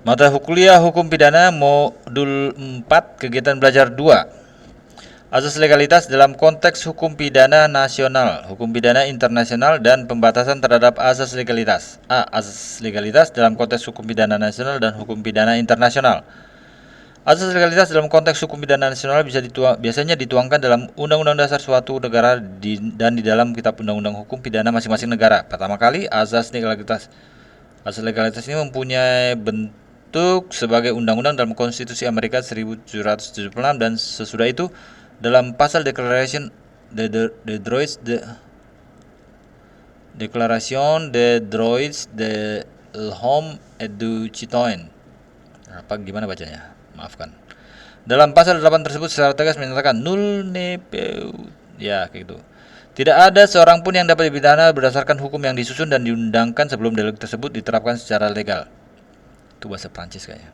Mata kuliah Hukum Pidana Modul 4 Kegiatan Belajar 2. Asas legalitas dalam konteks hukum pidana nasional, hukum pidana internasional, dan pembatasan terhadap asas legalitas. A. Asas legalitas dalam konteks hukum pidana nasional dan hukum pidana internasional. Asas legalitas dalam konteks hukum pidana nasional biasanya dituangkan dalam Undang-Undang Dasar suatu negara dan di dalam Kitab Undang-Undang Hukum Pidana masing-masing negara. Pertama kali, asas legalitas ini mempunyai bentuk sebagai undang-undang dalam Konstitusi Amerika 1776 dan sesudah itu dalam pasal Declaration de Droits de l'Homme et du Citoyen. Gimana bacanya? Maafkan. Dalam pasal 8 tersebut secara tegas menyatakan nul ne ya kayak gitu. Tidak ada seorang pun yang dapat dipidana berdasarkan hukum yang disusun dan diundangkan sebelum delik tersebut diterapkan secara legal. Itu bahasa Prancis kayaknya.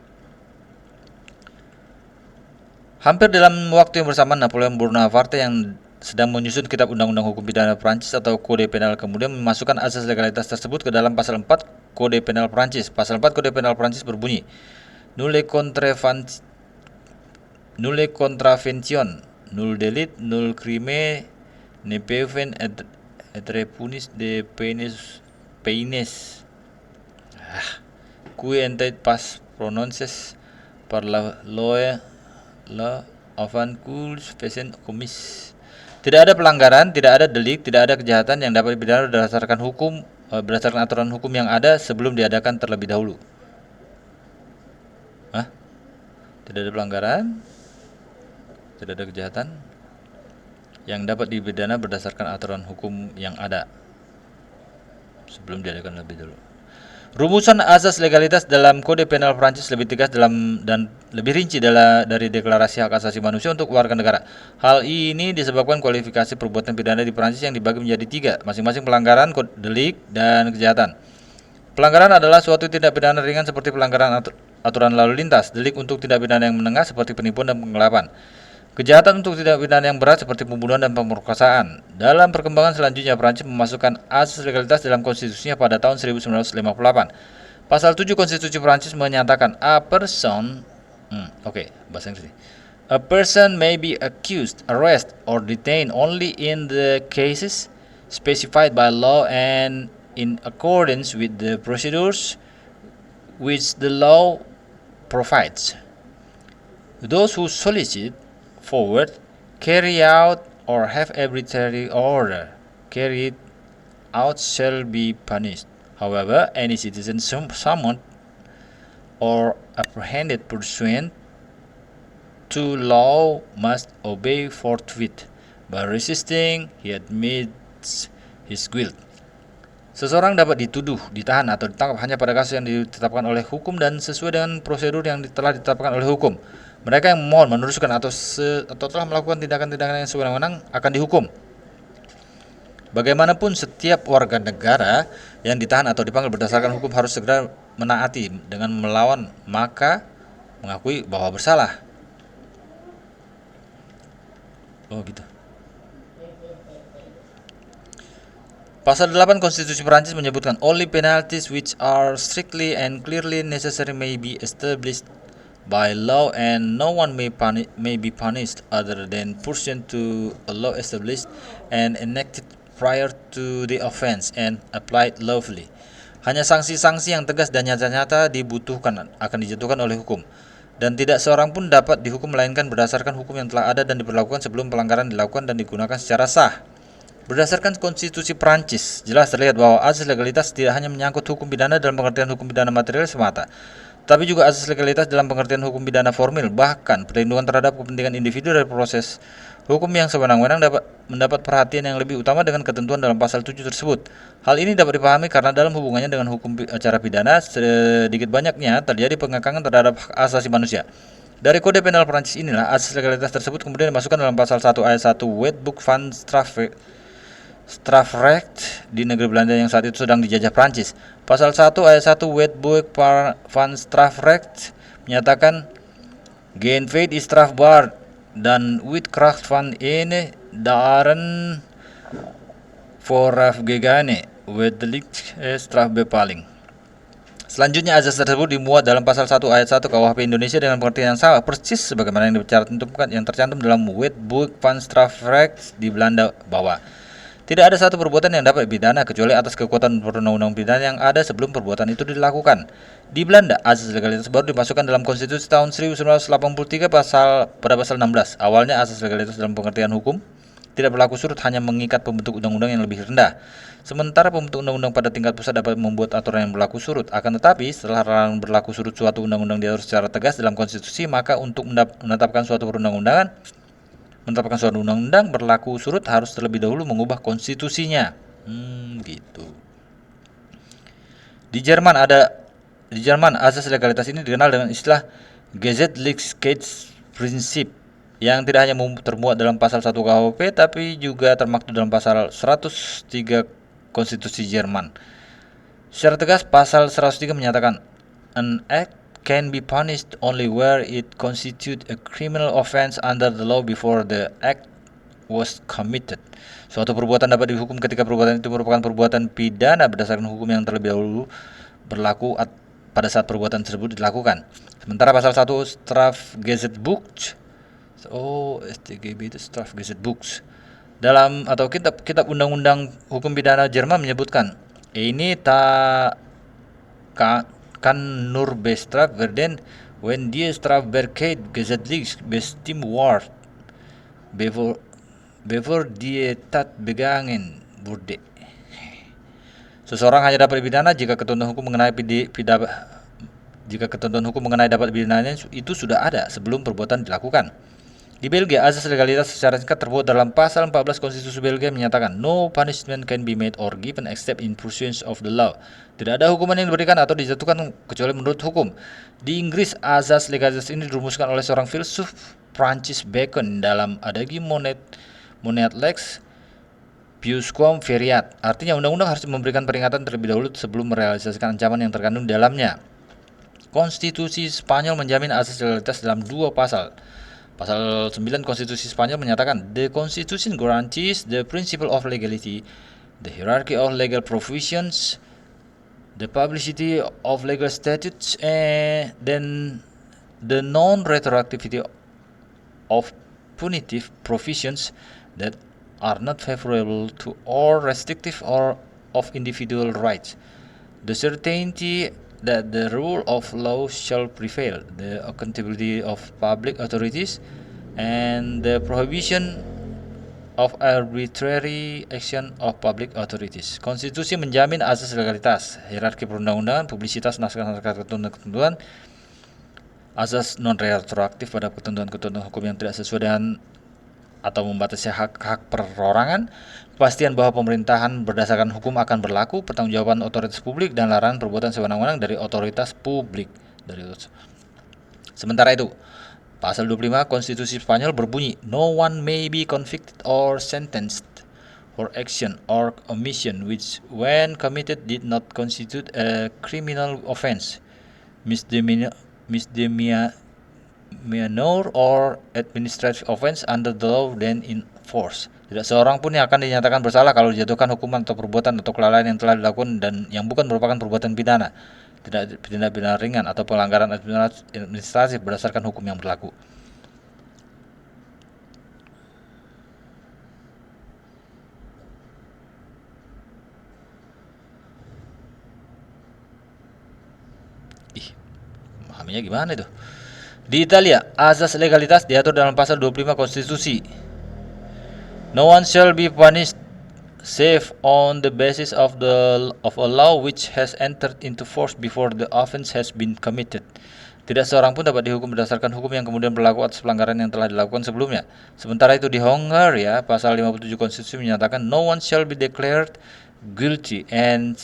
Hampir dalam waktu yang bersamaan, Napoleon Bonaparte yang sedang menyusun Kitab Undang-Undang Hukum Pidana Prancis atau Kode Penal kemudian memasukkan asas legalitas tersebut ke dalam pasal 4 Kode Penal Prancis. Pasal 4 Kode Penal Prancis berbunyi, Nulle contravention, nul delit, nul crime, ne peuvent être punis de peines qui étaient pas prononcées par la loi avant qu'ils fassent commis. Tidak ada pelanggaran, tidak ada delik, tidak ada kejahatan yang dapat dipidana berdasarkan aturan hukum yang ada sebelum diadakan terlebih dahulu. Tidak ada pelanggaran, tidak ada kejahatan yang dapat dipidana berdasarkan aturan hukum yang ada sebelum diadakan lebih dulu. Rumusan asas legalitas dalam Kode Penal Prancis lebih tegas dan lebih rinci dari Deklarasi Hak Asasi Manusia untuk warga negara. Hal ini disebabkan kualifikasi perbuatan pidana di Prancis yang dibagi menjadi 3, masing-masing pelanggaran, delik, dan kejahatan. Pelanggaran adalah suatu tindak pidana ringan seperti pelanggaran aturan lalu lintas, delik untuk tindak pidana yang menengah seperti penipuan dan penggelapan, kejahatan untuk tindak pidana yang berat seperti pembunuhan dan pemerkosaan. Dalam perkembangan selanjutnya, Prancis memasukkan asas legalitas dalam konstitusinya pada tahun 1958. Pasal 7 Konstitusi Prancis menyatakan a person may be accused, arrested, or detained only in the cases specified by law and in accordance with the procedures which the law provides. Those who solicit, forward, carry out, or have arbitrary order carried out shall be punished. However, any citizen summoned or apprehended pursuant to law must obey forthwith. By resisting, he admits his guilt. Seseorang dapat dituduh, ditahan, atau ditangkap hanya pada kasus yang ditetapkan oleh hukum dan sesuai dengan prosedur yang telah ditetapkan oleh hukum. Mereka yang memohon, meneruskan, atau telah melakukan tindakan-tindakan yang sewenang-wenang akan dihukum. Bagaimanapun, setiap warga negara yang ditahan atau dipanggil berdasarkan hukum harus segera menaati. Dengan melawan, maka mengakui bahwa bersalah. Oh gitu. Pasal 8 Konstitusi Perancis menyebutkan only penalties which are strictly and clearly necessary may be established by law and no one may be punished other than pursuant to a law established and enacted prior to the offense and applied lawfully. Hanya sanksi-sanksi yang tegas dan nyata-nyata dibutuhkan akan dijatuhkan oleh hukum, dan tidak seorang pun dapat dihukum melainkan berdasarkan hukum yang telah ada dan diberlakukan sebelum pelanggaran dilakukan dan digunakan secara sah. Berdasarkan Konstitusi Prancis, jelas terlihat bahwa asas legalitas tidak hanya menyangkut hukum pidana dalam pengertian hukum pidana material semata, tapi juga asas legalitas dalam pengertian hukum pidana formil. Bahkan perlindungan terhadap kepentingan individu dari proses hukum yang sewenang-wenang mendapat perhatian yang lebih utama dengan ketentuan dalam pasal 7 tersebut. Hal ini dapat dipahami karena dalam hubungannya dengan hukum acara pidana, sedikit banyaknya terjadi pengekangan terhadap hak asasi manusia. Dari Kode Penal Prancis inilah asas legalitas tersebut kemudian dimasukkan dalam pasal 1 ayat 1 Wetboek van Strafrecht di negeri Belanda yang saat itu sedang dijajah Prancis. Pasal 1 ayat 1 Wetboek van Strafrecht menyatakan geen feit is strafbaar dan with kracht van ene daarin voorafgegane wettelijke strafbepaling. Selanjutnya, azas tersebut dimuat dalam pasal 1 ayat 1 KUHP Indonesia dengan pengertian yang sama persis sebagaimana yang tercantum dalam Wetboek van Strafrecht di Belanda bahwa tidak ada satu perbuatan yang dapat dipidana kecuali atas kekuatan perundang-undang pidana yang ada sebelum perbuatan itu dilakukan. Di Belanda, azas legalitas baru dimasukkan dalam konstitusi tahun 1983 pada pasal 16. Awalnya azas legalitas dalam pengertian hukum tidak berlaku surut, hanya mengikat pembentuk undang-undang yang lebih rendah. Sementara pembentuk undang-undang pada tingkat pusat dapat membuat aturan yang berlaku surut. Akan tetapi, setelah larangan berlaku surut suatu undang-undang diatur secara tegas dalam konstitusi, maka untuk menetapkan suatu undang-undang berlaku surut harus terlebih dahulu mengubah konstitusinya. Gitu. Di Jerman azas legalitas ini dikenal dengan istilah Gesetzlichkeitsprinzip yang tidak hanya termuat dalam pasal 1 KUHP tapi juga termaktub dalam pasal 103 Konstitusi Jerman. Secara tegas, pasal 103 menyatakan an act can be punished only where it constitutes a criminal offense under the law before the act was committed. Suatu perbuatan dapat dihukum ketika perbuatan itu merupakan perbuatan pidana berdasarkan hukum yang terlebih dahulu berlaku pada saat perbuatan tersebut dilakukan. Sementara pasal 1 Strafgesetzbuch StGB itu Strafgesetzbuch dalam atau kitab undang-undang hukum pidana Jerman menyebutkan ini kan nur bestraf werden when die Strafbarkeit gesetzlich bestimmt wird before die Tat begangen wurde. Seseorang hanya dapat dipidana jika ketentuan hukum mengenai dapat dipidananya itu sudah ada sebelum perbuatan dilakukan. Di Belgia, azas legalitas secara singkat terbuat dalam pasal 14 Konstitusi Belgia menyatakan no punishment can be made or given except in pursuance of the law. Tidak ada hukuman yang diberikan atau dijatuhkan kecuali menurut hukum. Di Inggris, azas legalitas ini dirumuskan oleh seorang filsuf Francis Bacon dalam Adagi Moneat Lex Piusquam Veriat. Artinya undang-undang harus memberikan peringatan terlebih dahulu sebelum merealisasikan ancaman yang terkandung di dalamnya. Konstitusi Spanyol menjamin azas legalitas dalam 2 pasal. Pasal 9 Konstitusi Spanyol menyatakan, the Constitution guarantees the principle of legality, the hierarchy of legal provisions, the publicity of legal statutes, and then the non-retroactivity of punitive provisions that are not favorable to or restrictive or of individual rights. The certainty that the rule of law shall prevail, the accountability of public authorities, and the prohibition of arbitrary action of public authorities. Konstitusi menjamin azas legalitas, hierarki perundang-undangan, publisitas naskah-naskah ketentuan, azas non-retroaktif pada ketentuan-ketentuan hukum yang tidak sesuai dengan atau membatasi hak-hak perorangan, kepastian bahwa pemerintahan berdasarkan hukum akan berlaku, pertanggungjawaban otoritas publik, dan larangan perbuatan sewenang-wenang dari otoritas publik. Sementara itu, pasal 25 Konstitusi Spanyol berbunyi, no one may be convicted or sentenced for action or omission which when committed did not constitute a criminal offense, misdemeanor or administrative offense under the law then in force. Tidak seorang pun yang akan dinyatakan bersalah kalau dijatuhkan hukuman atau perbuatan atau kelalaian yang telah dilakukan dan yang bukan merupakan perbuatan pidana, tidak tindak pidana ringan atau pelanggaran administratif berdasarkan hukum yang berlaku. Pahaminya gimana itu? Di Italia, azas legalitas diatur dalam pasal 25 Konstitusi. No one shall be punished save on the basis of a law which has entered into force before the offense has been committed. Tidak seorang pun dapat dihukum berdasarkan hukum yang kemudian berlaku atas pelanggaran yang telah dilakukan sebelumnya. Sementara itu di Hongaria, pasal 57 Konstitusi menyatakan no one shall be declared guilty and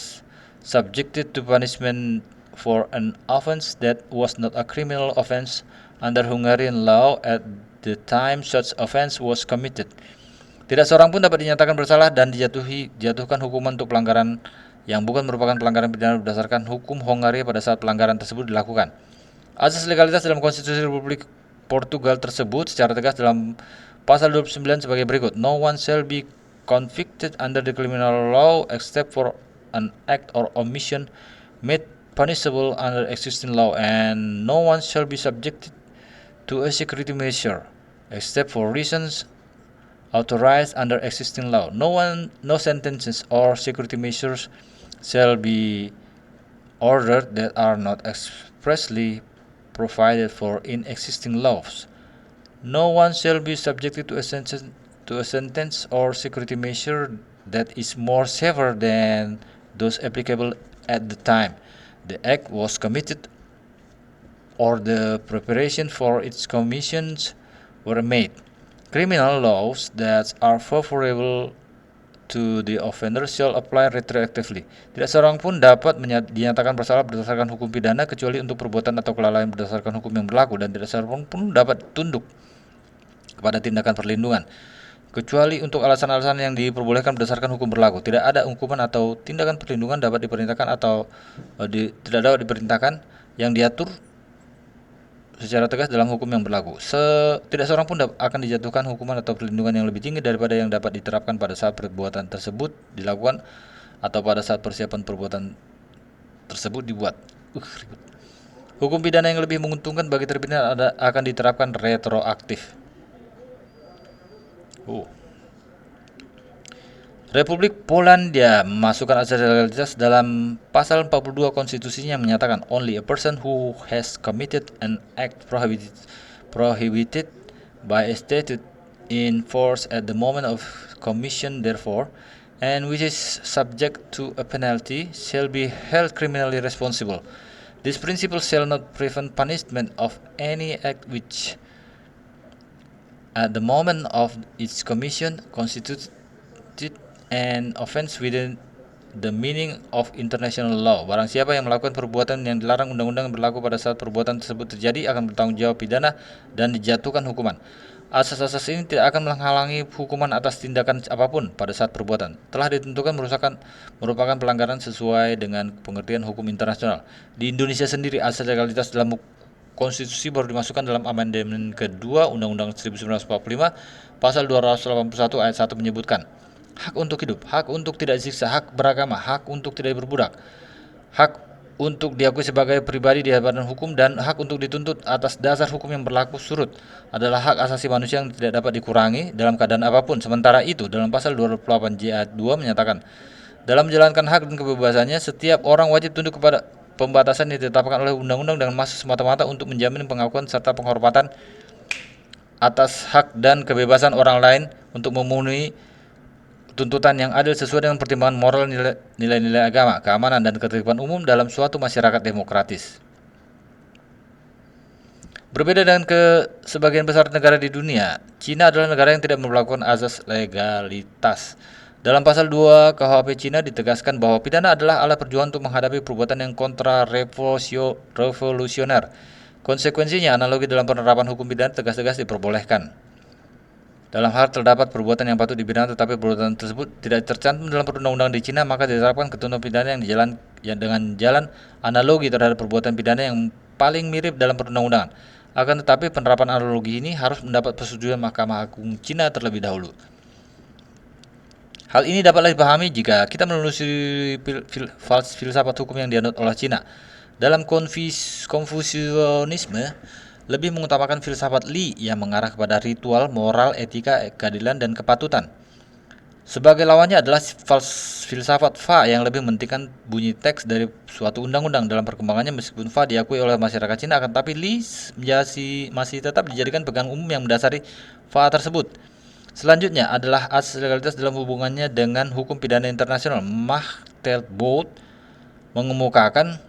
subjected to punishment for an offense that was not a criminal offense under Hungarian law at the time such offense was committed. Tidak seorang pun dapat dinyatakan bersalah dan dijatuhkan hukuman untuk pelanggaran yang bukan merupakan pelanggaran pidana berdasarkan hukum Hongaria pada saat pelanggaran tersebut dilakukan. Azas legalitas dalam Konstitusi Republik Portugal tersebut secara tegas dalam pasal 29 sebagai berikut. No one shall be convicted under the criminal law except for an act or omission made punishable under existing law, and no one shall be subjected to a security measure except for reasons authorized under existing law. No sentences or security measures shall be ordered that are not expressly provided for in existing laws. No one shall be subjected to a sentence or security measure that is more severe than those applicable at the time the act was committed or the preparation for its commissions were made. Criminal laws that are favorable to the offender shall apply retroactively. Tidak seorang pun dapat dinyatakan bersalah berdasarkan hukum pidana kecuali untuk perbuatan atau kelalaian berdasarkan hukum yang berlaku, dan tidak seorang pun dapat tunduk kepada tindakan perlindungan kecuali untuk alasan-alasan yang diperbolehkan berdasarkan hukum berlaku. Tidak ada hukuman atau tindakan perlindungan dapat diperintahkan atau tidak dapat diperintahkan yang diatur secara tegas dalam hukum yang berlaku. Tidak seorang pun akan dijatuhkan hukuman atau perlindungan yang lebih tinggi daripada yang dapat diterapkan pada saat perbuatan tersebut dilakukan atau pada saat persiapan perbuatan tersebut dibuat. Ribet. Hukum pidana yang lebih menguntungkan bagi terpidana akan diterapkan retroaktif. Republik Polandia memasukkan asas legalitas dalam pasal 42 konstitusinya yang menyatakan only a person who has committed an act prohibited by a statute in force at the moment of commission therefore and which is subject to a penalty shall be held criminally responsible. This principle shall not prevent punishment of any act which at the moment of its commission constituted an offense within the meaning of international law. Barang siapa yang melakukan perbuatan yang dilarang undang-undang yang berlaku pada saat perbuatan tersebut terjadi akan bertanggung jawab pidana dan dijatuhkan hukuman. Asas-asas ini tidak akan menghalangi hukuman atas tindakan apapun pada saat perbuatan telah ditentukan merupakan pelanggaran sesuai dengan pengertian hukum internasional. Di Indonesia sendiri asas legalitas dalam konstitusi baru dimasukkan dalam amandemen kedua Undang-Undang 1945 pasal 281 ayat 1 menyebutkan hak untuk hidup, hak untuk tidak disiksa, hak beragama, hak untuk tidak berbudak, hak untuk diakui sebagai pribadi di hadapan hukum, dan hak untuk dituntut atas dasar hukum yang berlaku surut adalah hak asasi manusia yang tidak dapat dikurangi dalam keadaan apapun. Sementara itu, dalam pasal 28J ayat 2 menyatakan, dalam menjalankan hak dan kebebasannya, setiap orang wajib tunduk kepada pembatasan yang ditetapkan oleh undang-undang dengan maksud semata-mata untuk menjamin pengakuan serta penghormatan atas hak dan kebebasan orang lain untuk memenuhi tuntutan yang adil sesuai dengan pertimbangan moral, nilai-nilai agama, keamanan, dan ketertiban umum dalam suatu masyarakat demokratis. Berbeda dengan sebagian besar negara di dunia, Cina adalah negara yang tidak memperlakukan azas legalitas. Dalam pasal 2 KUHP Cina ditegaskan bahwa pidana adalah alat perjuangan untuk menghadapi perbuatan yang kontra-revolusioner. Konsekuensinya, analogi dalam penerapan hukum pidana tegas-tegas diperbolehkan. Dalam hal terdapat perbuatan yang patut dipidana tetapi perbuatan tersebut tidak tercantum dalam perundang-undangan di Cina, maka diterapkan ketentuan pidana yang dengan jalan analogi terhadap perbuatan pidana yang paling mirip dalam perundang-undangan. Akan tetapi penerapan analogi ini harus mendapat persetujuan Mahkamah Agung Cina terlebih dahulu. Hal ini dapatlah dipahami jika kita menelusuri filsafat hukum yang dianut oleh Cina. Dalam Konfusianisme lebih mengutamakan filsafat Li yang mengarah kepada ritual, moral, etika, keadilan, dan kepatutan. Sebagai lawannya adalah filsafat Fa yang lebih mementingkan bunyi teks dari suatu undang-undang. Dalam perkembangannya, meskipun Fa diakui oleh masyarakat Cina, akan tetapi Li masih tetap dijadikan pegangan umum yang mendasari Fa tersebut. Selanjutnya adalah asas legalitas dalam hubungannya dengan hukum pidana internasional. Machteld-Boot mengemukakan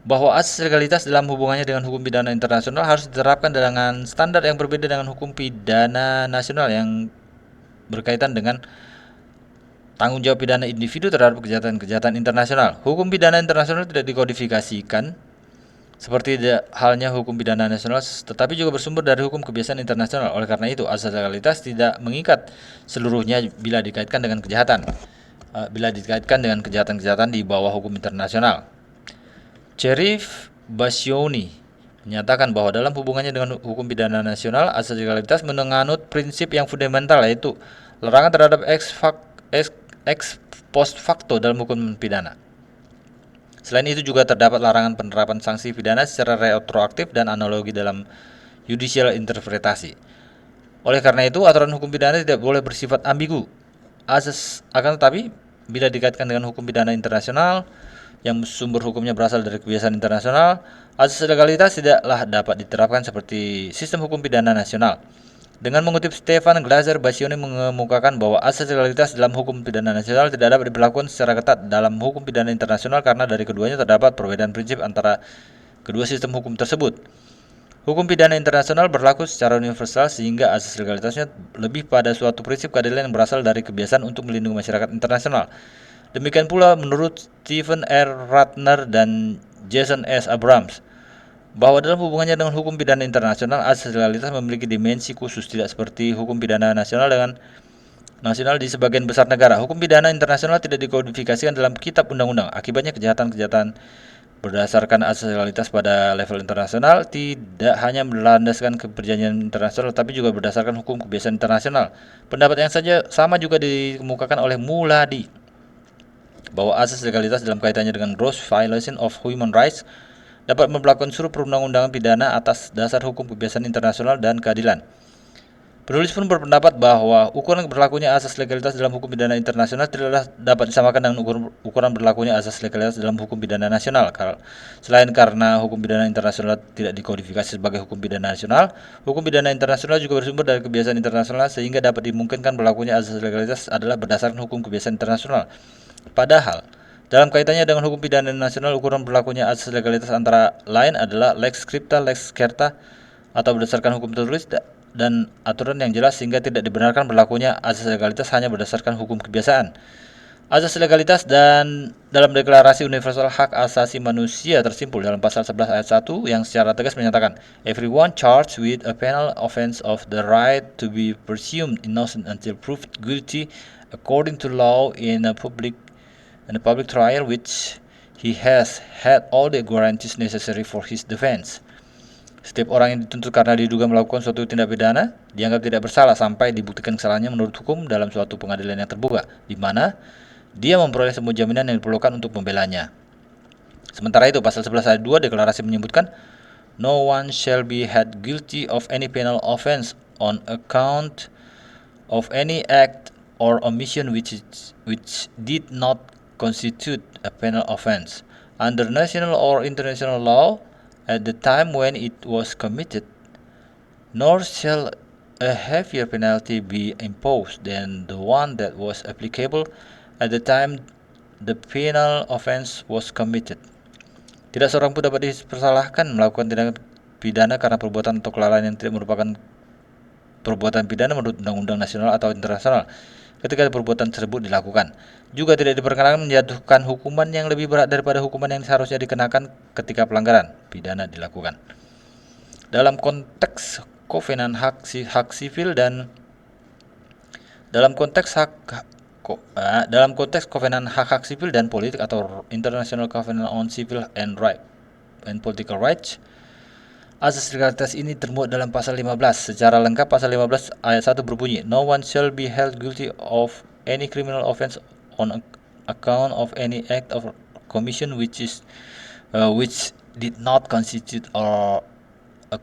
bahwa asas legalitas dalam hubungannya dengan hukum pidana internasional harus diterapkan dengan standar yang berbeda dengan hukum pidana nasional yang berkaitan dengan tanggung jawab pidana individu terhadap kejahatan-kejahatan internasional. Hukum pidana internasional tidak dikodifikasikan seperti halnya hukum pidana nasional, tetapi juga bersumber dari hukum kebiasaan internasional. Oleh karena itu, asas legalitas tidak mengikat seluruhnya bila dikaitkan dengan kejahatan-kejahatan di bawah hukum internasional. Cherif Bascioni menyatakan bahwa dalam hubungannya dengan hukum pidana nasional, asas legalitas menganut prinsip yang fundamental, yaitu larangan terhadap ex post facto dalam hukum pidana. Selain itu juga terdapat larangan penerapan sanksi pidana secara retroaktif dan analogi dalam judicial interpretasi. Oleh karena itu, aturan hukum pidana tidak boleh bersifat ambigu. Akan tetapi, bila dikaitkan dengan hukum pidana internasional yang sumber hukumnya berasal dari kebiasaan internasional, asas legalitas tidaklah dapat diterapkan seperti sistem hukum pidana nasional. Dengan mengutip Stefan Glaser, Bascioni mengemukakan bahwa asas legalitas dalam hukum pidana nasional tidak dapat diberlakukan secara ketat dalam hukum pidana internasional karena dari keduanya terdapat perbedaan prinsip antara kedua sistem hukum tersebut. Hukum pidana internasional berlaku secara universal sehingga asas legalitasnya lebih pada suatu prinsip keadilan yang berasal dari kebiasaan untuk melindungi masyarakat internasional. Demikian pula menurut Stephen R. Ratner dan Jason S. Abrams, bahwa dalam hubungannya dengan hukum pidana internasional, asas legalitas memiliki dimensi khusus, tidak seperti hukum pidana nasional di sebagian besar negara. Hukum pidana internasional tidak dikodifikasikan dalam kitab undang-undang. Akibatnya kejahatan-kejahatan berdasarkan asas legalitas pada level internasional tidak hanya berlandaskan ke perjanjian internasional, tapi juga berdasarkan hukum kebiasaan internasional. Pendapat yang sama juga dikemukakan oleh Muladi, bahwa asas legalitas dalam kaitannya dengan gross violation of human rights dapat memperlakukan seluruh perundang-undangan pidana atas dasar hukum kebiasaan internasional dan keadilan. Penulis pun berpendapat bahwa ukuran berlakunya asas legalitas dalam hukum pidana internasional tidaklah dapat disamakan dengan ukuran berlakunya asas legalitas dalam hukum pidana nasional. Selain karena hukum pidana internasional tidak dikodifikasi sebagai hukum pidana nasional, hukum pidana internasional juga bersumber dari kebiasaan internasional sehingga dapat dimungkinkan berlakunya asas legalitas adalah berdasarkan hukum kebiasaan internasional. Padahal, dalam kaitannya dengan hukum pidana nasional, ukuran berlakunya asas legalitas antara lain adalah lex scripta, lex certa, atau berdasarkan hukum tertulis dan aturan yang jelas sehingga tidak dibenarkan berlakunya asas legalitas hanya berdasarkan hukum kebiasaan. Asas legalitas dan dalam Deklarasi Universal Hak Asasi Manusia tersimpul dalam pasal 11 ayat 1 yang secara tegas menyatakan, everyone charged with a penal offense of the right to be presumed innocent until proved guilty according to law in a public trial which he has had all the guarantees necessary for his defense. Setiap orang yang dituntut karena diduga melakukan suatu tindak pidana dianggap tidak bersalah sampai dibuktikan kesalahannya menurut hukum dalam suatu pengadilan yang terbuka, di mana dia memperoleh semua jaminan yang diperlukan untuk membelanya. Sementara itu, pasal 11 ayat 2 deklarasi menyebutkan, no one shall be held guilty of any penal offense on account of any act or omission which did not constitute a penal offense under national or international law at the time when it was committed, nor shall a heavier penalty be imposed than the one that was applicable at the time the penal offense was committed. Tidak seorang pun dapat dipersalahkan melakukan tindakan pidana karena perbuatan atau kelalaian yang tidak merupakan perbuatan pidana menurut undang-undang nasional atau internasional ketika perbuatan tersebut dilakukan. Juga tidak diperkenankan menjatuhkan hukuman yang lebih berat daripada hukuman yang seharusnya dikenakan ketika pelanggaran pidana dilakukan. Dalam konteks Kovenan hak sivil dan dalam konteks Kovenan hak sivil dan politik atau International Covenant on Civil and Political Rights, asas legalitas ini termuat dalam pasal 15. Secara lengkap, pasal 15 ayat 1 berbunyi, no one shall be held guilty of any criminal offense on account of any act of commission which did not constitute a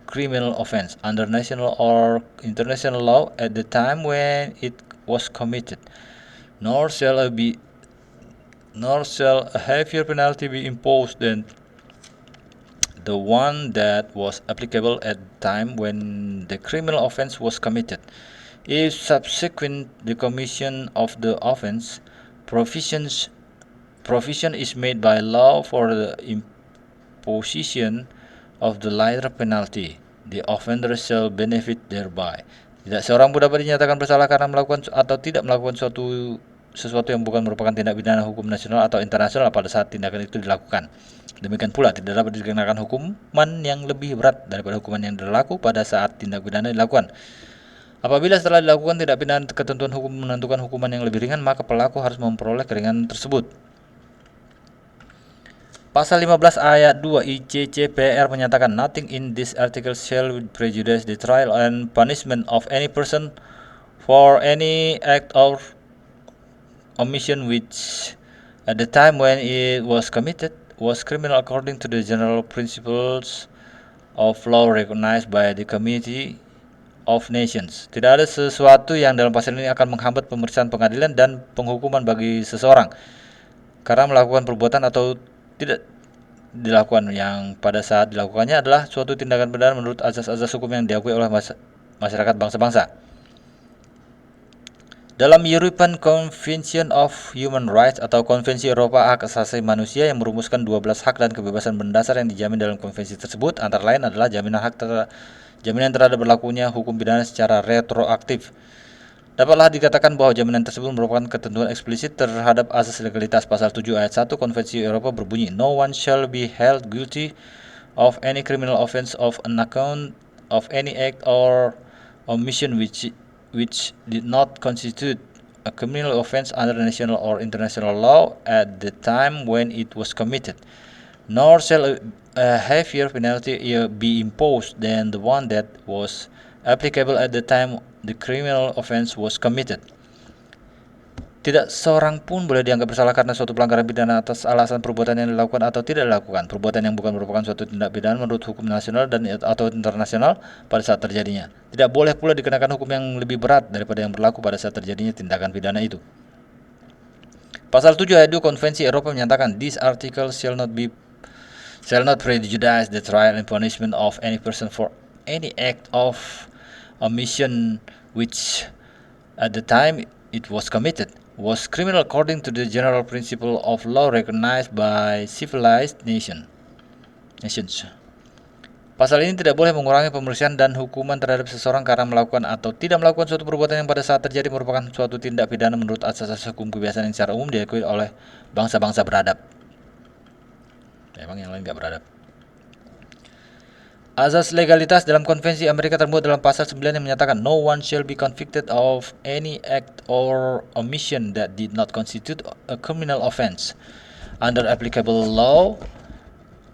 criminal offense under national or international law at the time when it was committed, nor shall a heavier penalty be imposed than the one that was applicable at the time when the criminal offense was committed. If subsequent the commission of the offense, provision is made by law for the imposition of the lighter penalty, the offender shall benefit thereby. Tidak seorang pun dapat dinyatakan bersalah karena melakukan atau tidak melakukan sesuatu yang bukan merupakan tindak pidana hukum nasional atau internasional pada saat tindakan itu dilakukan. Demikian pula tidak dapat dikenakan hukuman yang lebih berat daripada hukuman yang berlaku pada saat tindak pidana dilakukan. Apabila setelah dilakukan tindak pidana ketentuan hukum menentukan hukuman yang lebih ringan, maka pelaku harus memperoleh keringanan tersebut. Pasal 15 ayat 2 ICCPR menyatakan, nothing in this article shall prejudice the trial and punishment of any person for any act or omission which at the time when it was committed was criminal according to the general principles of law recognized by the Community of Nations. Tidak ada sesuatu yang dalam pasal ini akan menghambat pemeriksaan pengadilan dan penghukuman bagi seseorang karena melakukan perbuatan atau tidak dilakukan yang pada saat dilakukannya adalah suatu tindakan pidana menurut asas-asas hukum yang diakui oleh masyarakat bangsa-bangsa. Dalam European Convention of Human Rights atau Konvensi Eropa Hak Asasi Manusia yang merumuskan 12 hak dan kebebasan mendasar yang dijamin dalam konvensi tersebut, antara lain adalah jaminan terhadap berlakunya hukum pidana secara retroaktif. Dapatlah dikatakan bahwa jaminan tersebut merupakan ketentuan eksplisit terhadap asas legalitas. Pasal 7 ayat 1 Konvensi Eropa berbunyi, "No one shall be held guilty of any criminal offense of an account of any act or omission which did not constitute a criminal offense under national or international law at the time when it was committed, nor shall a heavier penalty be imposed than the one that was applicable at the time the criminal offense was committed." Tidak seorang pun boleh dianggap bersalah karena suatu pelanggaran pidana atas alasan perbuatan yang dilakukan atau tidak dilakukan. Perbuatan yang bukan merupakan suatu tindak pidana menurut hukum nasional dan atau internasional pada saat terjadinya. Tidak boleh pula dikenakan hukum yang lebih berat daripada yang berlaku pada saat terjadinya tindakan pidana itu. Pasal 7 ayat 2 Konvensi Eropa menyatakan, "This article shall not prejudice the trial and punishment of any person for any act of omission which at the time it was committed was criminal according to the general principle of law recognized by civilized nations." Pasal ini tidak boleh mengurangi pemeriksaan dan hukuman terhadap seseorang karena melakukan atau tidak melakukan suatu perbuatan yang pada saat terjadi merupakan suatu tindak pidana menurut asas-asas hukum kebiasaan yang secara umum diakui oleh bangsa-bangsa beradab. Emang yang lain nggak beradab. Asas legalitas dalam Konvensi Amerika termuat dalam pasal 9 yang menyatakan, "No one shall be convicted of any act or omission that did not constitute a criminal offense under applicable law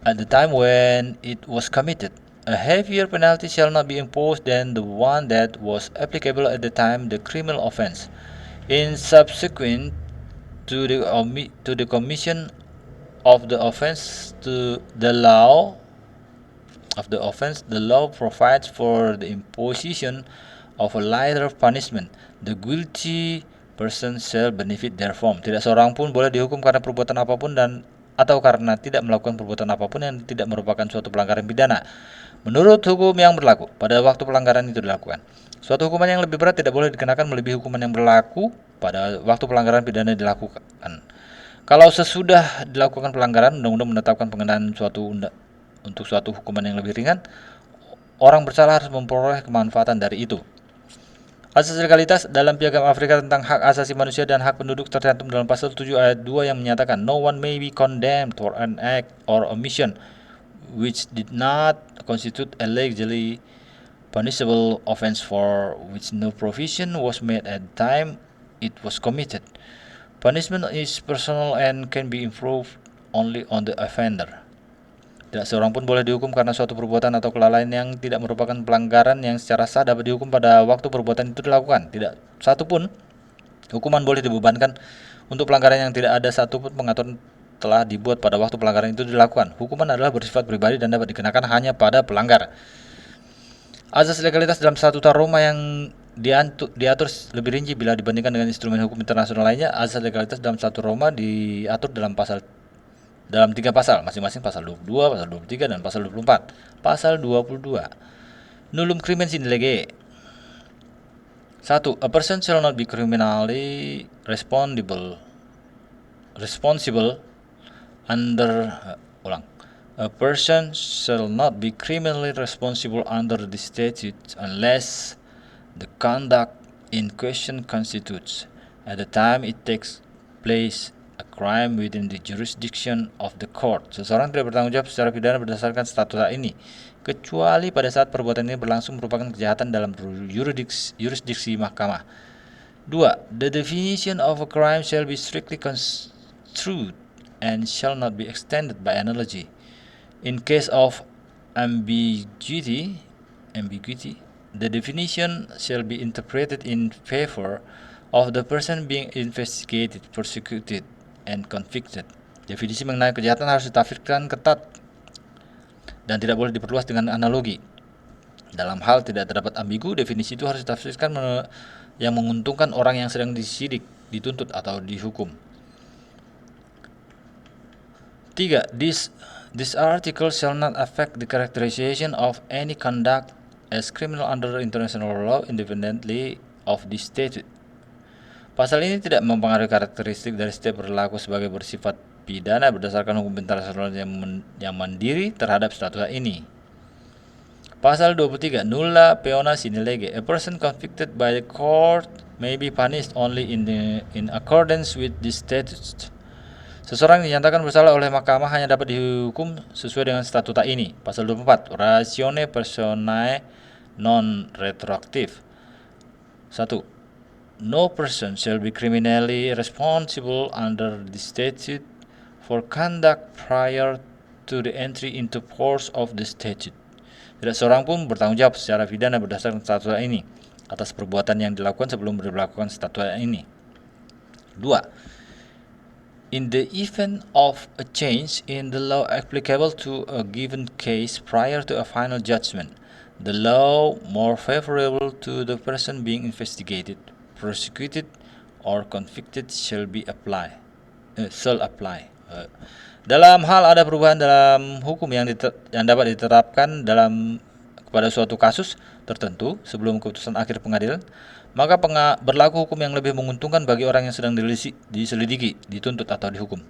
at the time when it was committed. A heavier penalty shall not be imposed than the one that was applicable at the time the criminal offense. In subsequent to the commission of the offense the law provides for the imposition of a lighter punishment. The guilty person shall benefit therefrom." Tidak seorang pun boleh dihukum karena perbuatan apapun atau karena tidak melakukan perbuatan apapun yang tidak merupakan suatu pelanggaran pidana menurut hukum yang berlaku pada waktu pelanggaran itu dilakukan. Suatu hukuman yang lebih berat tidak boleh dikenakan melebihi hukuman yang berlaku pada waktu pelanggaran pidana dilakukan. Kalau sesudah dilakukan pelanggaran, undang-undang menetapkan pengenaan untuk suatu hukuman yang lebih ringan, orang bersalah harus memperoleh kemanfaatan dari itu. Asas legalitas dalam Piagam Afrika tentang hak asasi manusia dan hak penduduk tercantum dalam pasal 7 ayat 2 yang menyatakan, "No one may be condemned for an act or omission which did not constitute a legally punishable offense for which no provision was made at the time it was committed. Punishment is personal and can be improved only on the offender." Tidak seorang pun boleh dihukum karena suatu perbuatan atau kelalaian yang tidak merupakan pelanggaran yang secara sah dapat dihukum pada waktu perbuatan itu dilakukan. Tidak satu pun hukuman boleh dibebankan untuk pelanggaran yang tidak ada satu pun pengaturan telah dibuat pada waktu pelanggaran itu dilakukan. Hukuman adalah bersifat pribadi dan dapat dikenakan hanya pada pelanggar. Asas legalitas dalam Statuta Roma yang diatur lebih rinci bila dibandingkan dengan instrumen hukum internasional lainnya. Asas legalitas dalam Statuta Roma diatur dalam 3 pasal, masing-masing pasal 22, pasal 23, dan pasal 24. Pasal 22. Nullum crimen sine lege. 1. A person shall not be criminally responsible under A person shall not be criminally responsible under the statute unless the conduct in question constitutes, at the time it takes place, a crime within the jurisdiction of the court. Seseorang tidak bertanggung jawab secara pidana berdasarkan statuta ini, kecuali pada saat perbuatan ini berlangsung merupakan kejahatan dalam jurisdiksi mahkamah. 2. The definition of a crime shall be strictly construed and shall not be extended by analogy. In case of ambiguity, the definition shall be interpreted in favor of the person being investigated, persecuted, and convicted. Definisi mengenai kejahatan harus ditafsirkan ketat dan tidak boleh diperluas dengan analogi. Dalam hal tidak terdapat ambigu, definisi itu harus ditafsirkan yang menguntungkan orang yang sedang disidik, dituntut, atau dihukum. 3. This article shall not affect the characterization of any conduct as criminal under international law independently of the statute. Pasal ini tidak mempengaruhi karakteristik dari setiap perilaku sebagai bersifat pidana berdasarkan hukum internasional yang mandiri terhadap statuta ini. Pasal 23, nulla peona sine lege. A person convicted by the court may be punished only in accordance with the statute. Seseorang dinyatakan bersalah oleh mahkamah hanya dapat dihukum sesuai dengan statuta ini. Pasal 24, ratione personae non retroaktif. 1. No person shall be criminally responsible under the statute for conduct prior to the entry into force of the statute. Tidak seorang pun bertanggung jawab secara pidana berdasarkan statuta ini atas perbuatan yang dilakukan sebelum diberlakukan statuta ini. 2. In the event of a change in the law applicable to a given case prior to a final judgment, the law more favorable to the person being investigated, prosecuted, or convicted shall apply. Dalam hal ada perubahan dalam hukum yang dapat diterapkan kepada suatu kasus tertentu sebelum keputusan akhir pengadilan, maka berlaku hukum yang lebih menguntungkan bagi orang yang sedang diselidiki, dituntut, atau dihukum.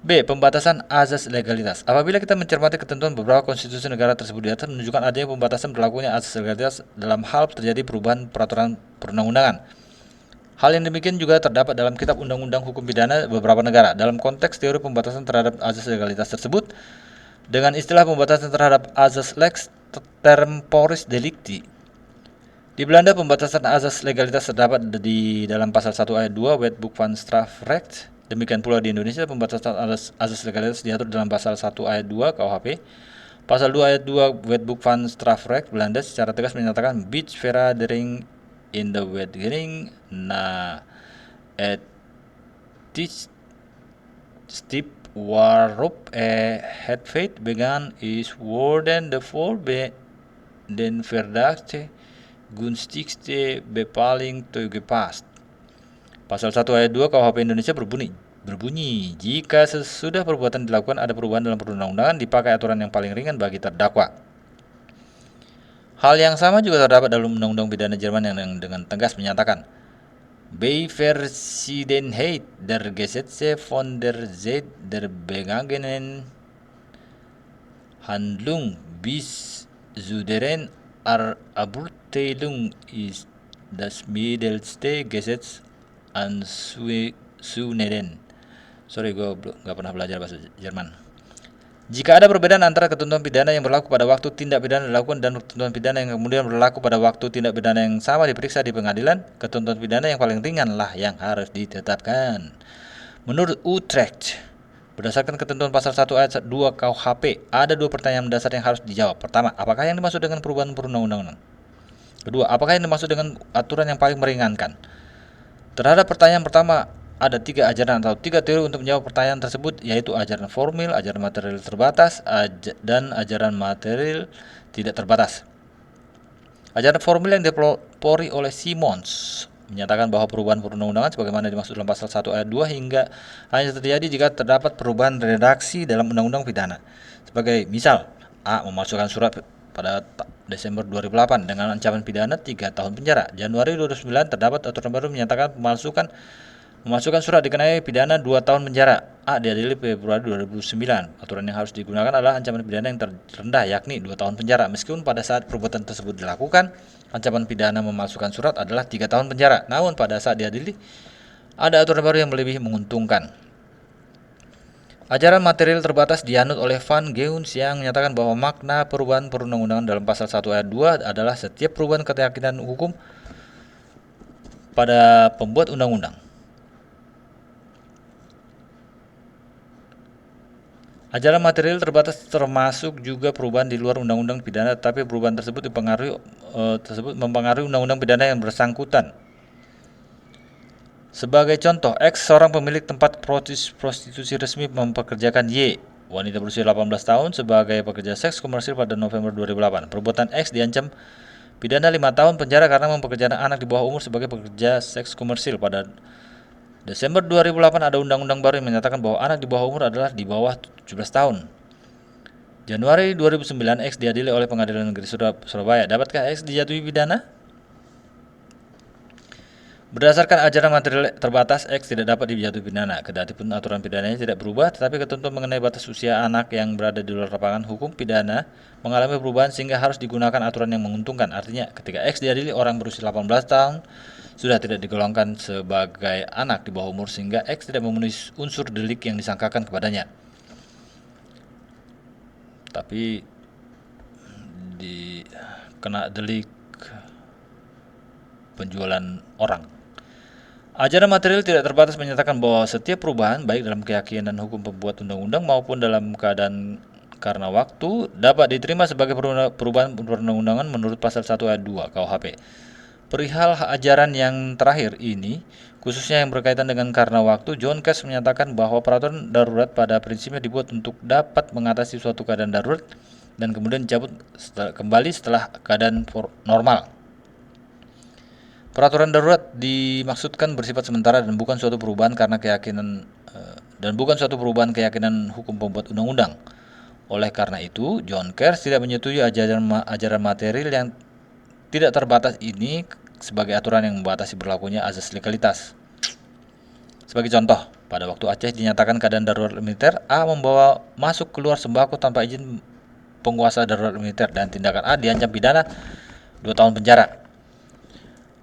B. Pembatasan azas legalitas. Apabila kita mencermati ketentuan beberapa konstitusi negara tersebut di atas menunjukkan adanya pembatasan berlakunya azas legalitas dalam hal terjadi perubahan peraturan perundang-undangan. Hal yang demikian juga terdapat dalam Kitab Undang-Undang Hukum Pidana beberapa negara. Dalam konteks teori pembatasan terhadap azas legalitas tersebut, dengan istilah pembatasan terhadap azas lex temporis delicti. Di Belanda, pembatasan azas legalitas terdapat di dalam pasal 1 ayat 2 Wetboek van Strafrecht. Demikian pula di Indonesia, pembatasan azas legalitas diatur dalam pasal 1 ayat 2 KUHP. Pasal 2 ayat 2 Wetboek van Strafrecht Belanda secara tegas menyatakan beach verandering in the wetgering na et stip waarop het feit begaan is worden de voor den verdachte gunstigste bepaling toegepast. Pasal 1 ayat 2 KUHP Indonesia berbunyi, jika sesudah perbuatan dilakukan ada perubahan dalam perundang-undangan, dipakai aturan yang paling ringan bagi terdakwa. Hal yang sama juga terdapat dalam Undang-Undang Pidana Jerman yang dengan tegas menyatakan Bei Verschiedenheit der Gesetze von der Zeit der begangenen Handlung bis zu deren Aburteilung ist das mittelste Gesetz anzuwenden. Sorry, gue gak pernah belajar bahasa Jerman. Jika ada perbedaan antara ketentuan pidana yang berlaku pada waktu tindak pidana dilakukan dan ketentuan pidana yang kemudian berlaku pada waktu tindak pidana yang sama diperiksa di pengadilan, ketentuan pidana yang paling ringanlah yang harus ditetapkan. Menurut Utrecht, berdasarkan ketentuan pasal 1 ayat 2 KUHP, ada dua pertanyaan mendasar yang harus dijawab. Pertama, apakah yang dimaksud dengan perubahan perundang-undangan? Kedua, apakah yang dimaksud dengan aturan yang paling meringankan? Terhadap pertanyaan pertama, ada 3 ajaran atau 3 teori untuk menjawab pertanyaan tersebut, yaitu ajaran formil, ajaran material terbatas, dan ajaran material tidak terbatas. Ajaran formil yang dipelopori oleh Simons menyatakan bahwa perubahan perundang-undangan sebagaimana dimaksud dalam pasal 1 ayat 2 hanya terjadi jika terdapat perubahan redaksi dalam undang-undang pidana. Sebagai misal, A. memasukkan surat pada Desember 2008 dengan ancaman pidana 3 tahun penjara. Januari 2009 terdapat aturan baru menyatakan memasukkan surat dikenai pidana 2 tahun penjara. A. diadili Februari 2009. Aturan yang harus digunakan adalah ancaman pidana yang terendah, yakni 2 tahun penjara. Meskipun pada saat perbuatan tersebut dilakukan, ancaman pidana memasukkan surat adalah 3 tahun penjara. Namun pada saat diadili, ada aturan baru yang lebih menguntungkan. Ajaran material terbatas dianut oleh Van Geuns yang menyatakan bahwa makna perubahan perundang-undangan dalam pasal 1 ayat 2 adalah setiap perubahan keyakinan hukum pada pembuat undang-undang. Ajaran material terbatas termasuk juga perubahan di luar undang-undang pidana, tapi perubahan tersebut mempengaruhi undang-undang pidana yang bersangkutan. Sebagai contoh, X seorang pemilik tempat prostitusi resmi mempekerjakan Y, wanita berusia 18 tahun, sebagai pekerja seks komersil pada November 2008. Perbuatan X diancam pidana 5 tahun penjara karena mempekerjakan anak di bawah umur sebagai pekerja seks komersil. Pada Desember 2008 ada undang-undang baru yang menyatakan bahwa anak di bawah umur adalah di bawah 17 tahun. Januari 2009, X diadili oleh Pengadilan Negeri Surabaya. Dapatkah X dijatuhi pidana? Berdasarkan ajaran material terbatas, X tidak dapat dijatuhi pidana. Kendati pun aturan pidananya tidak berubah, tetapi ketentuan mengenai batas usia anak yang berada di luar lapangan hukum pidana mengalami perubahan sehingga harus digunakan aturan yang menguntungkan. Artinya, ketika X diadili, orang berusia 18 tahun sudah tidak digolongkan sebagai anak di bawah umur sehingga X tidak memenuhi unsur delik yang disangkakan kepadanya. Tapi kena delik penjualan orang. Ajaran material tidak terbatas menyatakan bahwa setiap perubahan, baik dalam keyakinan hukum pembuat undang-undang maupun dalam keadaan karena waktu, dapat diterima sebagai perubahan perundang-undangan menurut pasal 1 ayat 2 KUHP. Perihal ajaran yang terakhir ini, khususnya yang berkaitan dengan karena waktu, John Cash menyatakan bahwa peraturan darurat pada prinsipnya dibuat untuk dapat mengatasi suatu keadaan darurat dan kemudian dicabut kembali setelah keadaan normal. Peraturan darurat dimaksudkan bersifat sementara dan bukan suatu perubahan keyakinan hukum pembuat undang-undang. Oleh karena itu, John Cash tidak menyetujui ajaran material yang tidak terbatas ini sebagai aturan yang membatasi berlakunya azas legalitas. Sebagai contoh, pada waktu Aceh dinyatakan keadaan darurat militer, A membawa masuk keluar sembako tanpa izin penguasa darurat militer dan tindakan A diancam pidana 2 tahun penjara.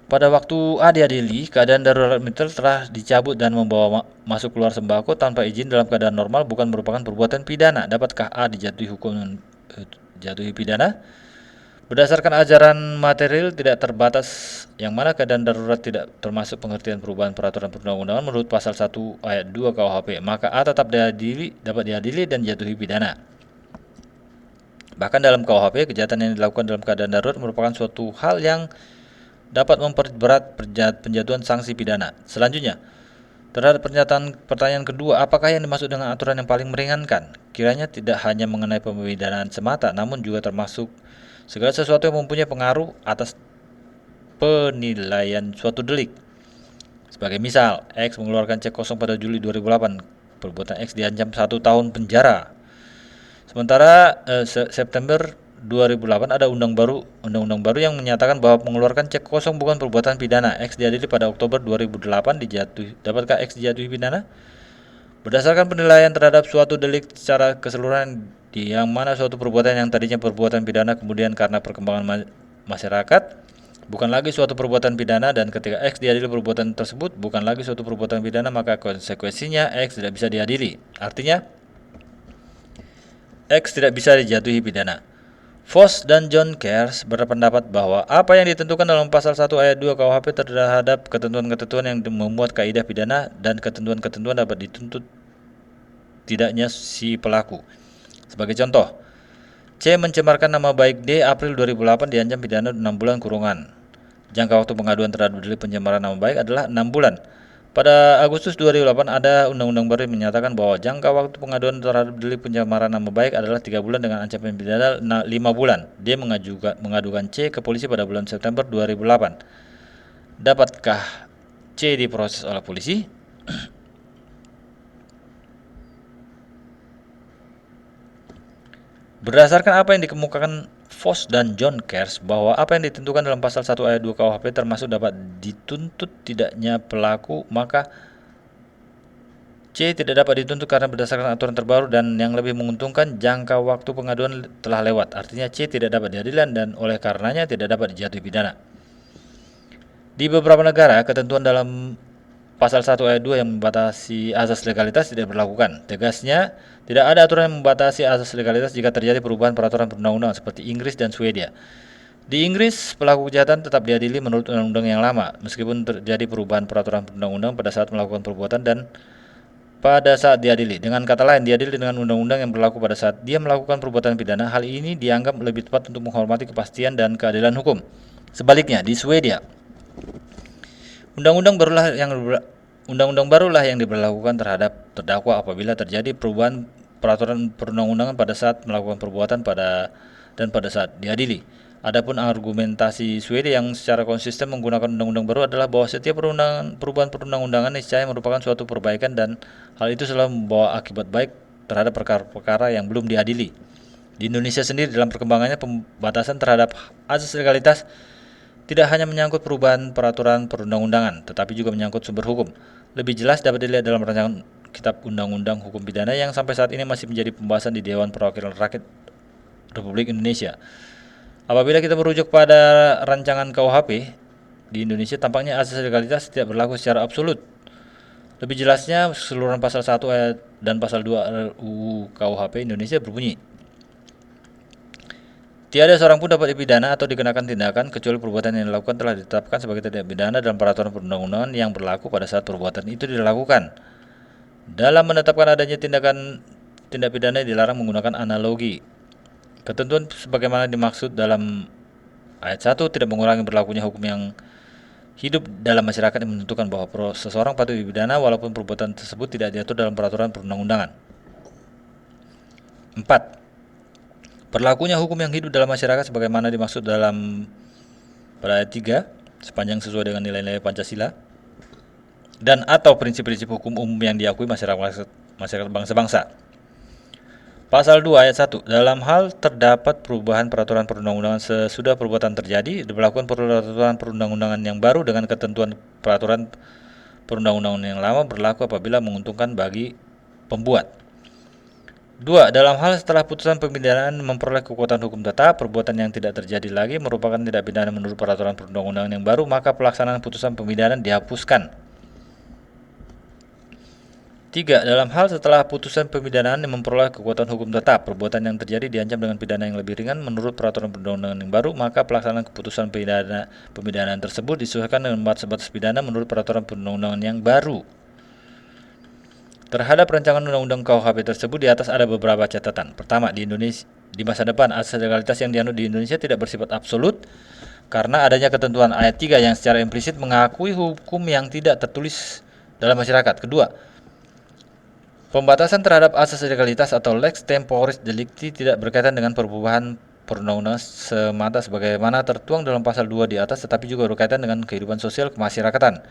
Pada waktu A diadili, keadaan darurat militer telah dicabut dan membawa masuk keluar sembako tanpa izin dalam keadaan normal bukan merupakan perbuatan pidana. Dapatkah A dijatuhi pidana? Berdasarkan ajaran material tidak terbatas yang mana keadaan darurat tidak termasuk pengertian perubahan peraturan perundang-undangan menurut pasal 1 ayat 2 KUHP, maka A tetap dapat diadili dan dijatuhi pidana. Bahkan dalam KUHP, kejahatan yang dilakukan dalam keadaan darurat merupakan suatu hal yang dapat memperberat penjatuhan sanksi pidana. Selanjutnya, terhadap pertanyaan kedua, apakah yang dimaksud dengan aturan yang paling meringankan? Kiranya tidak hanya mengenai pemidanaan semata, namun juga termasuk segala sesuatu yang mempunyai pengaruh atas penilaian suatu delik. Sebagai misal, X mengeluarkan cek kosong pada Juli 2008. Perbuatan X diancam 1 tahun penjara. Sementara September 2008 ada undang-undang baru yang menyatakan bahwa mengeluarkan cek kosong bukan perbuatan pidana. X diadili pada Oktober 2008 Dapatkah X dijatuhi pidana? Berdasarkan penilaian terhadap suatu delik secara keseluruhan yang mana suatu perbuatan yang tadinya perbuatan pidana kemudian karena perkembangan masyarakat bukan lagi suatu perbuatan pidana, dan ketika X diadili perbuatan tersebut bukan lagi suatu perbuatan pidana, maka konsekuensinya X tidak bisa diadili. Artinya X tidak bisa dijatuhi pidana. Voss dan John Cash berpendapat bahwa apa yang ditentukan dalam pasal 1 ayat 2 KUHP terhadap ketentuan-ketentuan yang memuat kaidah pidana dan ketentuan-ketentuan dapat dituntut tidaknya si pelaku. Sebagai contoh, C mencemarkan nama baik D April 2008 diancam pidana 6 bulan kurungan. Jangka waktu pengaduan terhadap delik pencemaran nama baik adalah 6 bulan. Pada Agustus 2008 ada undang-undang baru yang menyatakan bahwa jangka waktu pengaduan terhadap delik pencemaran nama baik adalah 3 bulan dengan ancaman pidana 5 bulan. D mengadukan C ke polisi pada bulan September 2008. Dapatkah C diproses oleh polisi? Berdasarkan apa yang dikemukakan Voss dan John Cash bahwa apa yang ditentukan dalam pasal 1 ayat 2 KUHP termasuk dapat dituntut tidaknya pelaku, maka C tidak dapat dituntut karena berdasarkan aturan terbaru dan yang lebih menguntungkan jangka waktu pengaduan telah lewat. Artinya C tidak dapat diadili dan oleh karenanya tidak dapat dijatuhi pidana. Di beberapa negara, ketentuan dalam pasal 1 ayat 2 yang membatasi asas legalitas tidak berlakukan. Tegasnya, tidak ada aturan yang membatasi asas legalitas jika terjadi perubahan peraturan perundang-undangan seperti Inggris dan Swedia. Di Inggris, pelaku kejahatan tetap diadili menurut undang-undang yang lama, meskipun terjadi perubahan peraturan perundang-undangan pada saat melakukan perbuatan dan pada saat diadili. Dengan kata lain, diadili dengan undang-undang yang berlaku pada saat dia melakukan perbuatan pidana. Hal ini dianggap lebih tepat untuk menghormati kepastian dan keadilan hukum. Sebaliknya, di Swedia, undang-undang barulah yang Undang-undang barulah yang diberlakukan terhadap terdakwa apabila terjadi perubahan peraturan perundang-undangan pada saat melakukan perbuatan pada saat diadili. Adapun argumentasi Swede yang secara konsisten menggunakan undang-undang baru adalah bahwa setiap perubahan perundang-undangan niscaya merupakan suatu perbaikan dan hal itu selalu membawa akibat baik terhadap perkara-perkara yang belum diadili. Di Indonesia sendiri dalam perkembangannya pembatasan terhadap asas legalitas tidak hanya menyangkut perubahan peraturan perundang-undangan, tetapi juga menyangkut sumber hukum. Lebih jelas dapat dilihat dalam rancangan Kitab Undang-Undang Hukum Pidana yang sampai saat ini masih menjadi pembahasan di Dewan Perwakilan Rakyat Republik Indonesia. Apabila kita merujuk pada rancangan KUHP di Indonesia, tampaknya asas legalitas tidak berlaku secara absolut. Lebih jelasnya, keseluruhan pasal 1 ayat dan pasal 2 RUU KUHP Indonesia berbunyi, tiada seorang pun dapat dipidana atau dikenakan tindakan kecuali perbuatan yang dilakukan telah ditetapkan sebagai tindak pidana dalam peraturan perundang-undangan yang berlaku pada saat perbuatan itu dilakukan. Dalam menetapkan adanya tindak pidana dilarang menggunakan analogi. Ketentuan sebagaimana dimaksud dalam ayat 1 tidak mengurangi berlakunya hukum yang hidup dalam masyarakat yang menentukan bahwa seseorang patut dipidana walaupun perbuatan tersebut tidak diatur dalam peraturan perundang-undangan. 4. Berlakunya hukum yang hidup dalam masyarakat sebagaimana dimaksud dalam pada ayat 3 sepanjang sesuai dengan nilai-nilai Pancasila dan atau prinsip-prinsip hukum umum yang diakui masyarakat bangsa-bangsa. Pasal 2 ayat 1, dalam hal terdapat perubahan peraturan perundang-undangan sesudah perbuatan terjadi, diberlakukan peraturan perundang-undangan yang baru dengan ketentuan peraturan perundang-undangan yang lama berlaku apabila menguntungkan bagi pembuat. 2. Dalam hal setelah putusan pemidanaan memperoleh kekuatan hukum tetap, perbuatan yang tidak terjadi lagi merupakan tindak pidana menurut peraturan perundang-undangan yang baru, maka pelaksanaan putusan pemidanaan dihapuskan. 3. Dalam hal setelah putusan pemidanaan yang memperoleh kekuatan hukum tetap, perbuatan yang terjadi diancam dengan pidana yang lebih ringan menurut peraturan perundang-undangan yang baru, maka pelaksanaan keputusan pemidanaan tersebut disesuaikan dengan batas pidana menurut peraturan perundang-undangan yang baru. Terhadap rancangan undang-undang KUHP tersebut di atas ada beberapa catatan. Pertama, di masa depan asas legalitas yang dianut di Indonesia tidak bersifat absolut karena adanya ketentuan ayat 3 yang secara implisit mengakui hukum yang tidak tertulis dalam masyarakat. Kedua, pembatasan terhadap asas legalitas atau lex temporis delicti tidak berkaitan dengan perubahan perundang-undangan semata sebagaimana tertuang dalam pasal 2 di atas, tetapi juga berkaitan dengan kehidupan sosial kemasyarakatan.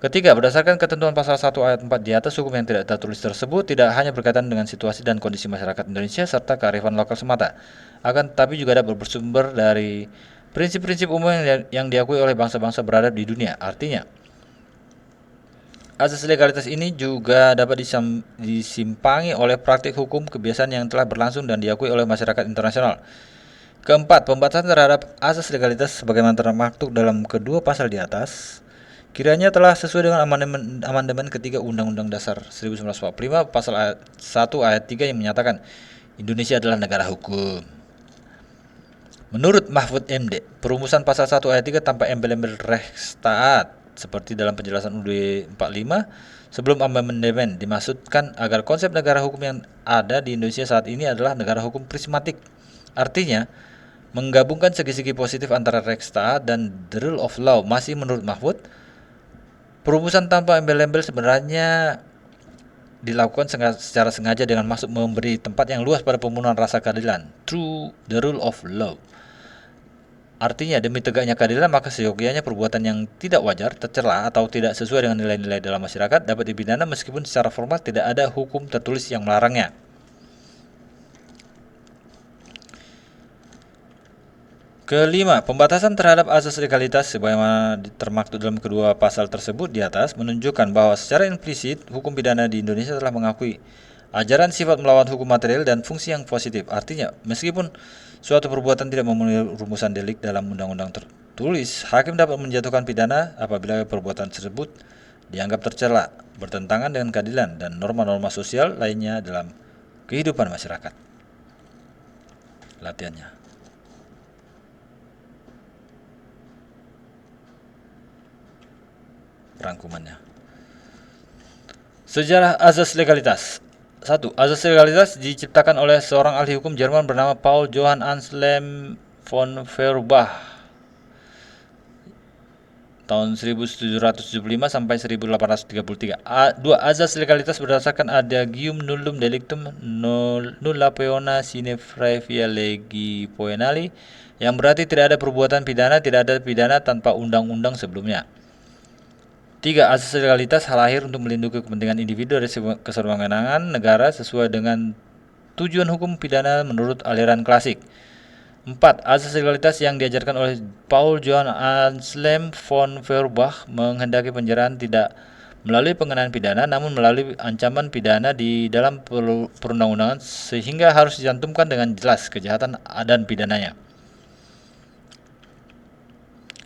Ketiga, berdasarkan ketentuan pasal 1 ayat 4 di atas, hukum yang tidak tertulis tersebut tidak hanya berkaitan dengan situasi dan kondisi masyarakat Indonesia serta kearifan lokal semata, akan tetapi juga dapat bersumber dari prinsip-prinsip umum yang diakui oleh bangsa-bangsa beradab di dunia. Artinya, asas legalitas ini juga dapat disimpangi oleh praktik hukum kebiasaan yang telah berlangsung dan diakui oleh masyarakat internasional. Keempat, pembatasan terhadap asas legalitas sebagaimana termaktub dalam kedua pasal di atas kiranya telah sesuai dengan amandemen ketiga Undang-Undang Dasar 1945 pasal 1 ayat 3 yang menyatakan Indonesia adalah negara hukum. Menurut Mahfud MD, perumusan pasal 1 ayat 3 tanpa embel-embel Rechtsstaat seperti dalam penjelasan UUD 45 sebelum amandemen dimaksudkan agar konsep negara hukum yang ada di Indonesia saat ini adalah negara hukum prismatik. Artinya, menggabungkan segi-segi positif antara Rechtsstaat dan the rule of law. Masih menurut Mahfud, perumusan tanpa embel-embel sebenarnya dilakukan secara sengaja dengan maksud memberi tempat yang luas pada pemenuhan rasa keadilan through the rule of law. Artinya, demi tegaknya keadilan maka seyogianya perbuatan yang tidak wajar, tercela atau tidak sesuai dengan nilai-nilai dalam masyarakat dapat dipidana meskipun secara formal tidak ada hukum tertulis yang melarangnya. Kelima, pembatasan terhadap asas legalitas sebagaimana termaktub dalam kedua pasal tersebut di atas menunjukkan bahwa secara implisit hukum pidana di Indonesia telah mengakui ajaran sifat melawan hukum material dan fungsi yang positif. Artinya, meskipun suatu perbuatan tidak memenuhi rumusan delik dalam undang-undang tertulis, hakim dapat menjatuhkan pidana apabila perbuatan tersebut dianggap tercela, bertentangan dengan keadilan dan norma-norma sosial lainnya dalam kehidupan masyarakat. Latihannya. Rangkumannya. Sejarah asas legalitas. 1. Asas legalitas diciptakan oleh seorang ahli hukum Jerman bernama Paul Johann Anselm von Feuerbach tahun 1775 sampai 1833. 2. Azas legalitas berdasarkan Adagium Nullum Delictum Nulla Peona Sine Praevia Legi Poenali, yang berarti tidak ada perbuatan pidana, tidak ada pidana tanpa undang-undang sebelumnya. 3. Asas legalitas lahir untuk melindungi kepentingan individu dari kesewenang-wenangan negara sesuai dengan tujuan hukum pidana menurut aliran klasik. 4. Asas legalitas yang diajarkan oleh Paul Johann Anselm von Feuerbach menghendaki penjaraan tidak melalui pengenaan pidana, namun melalui ancaman pidana di dalam perundang-undangan, sehingga harus dicantumkan dengan jelas kejahatan dan pidananya.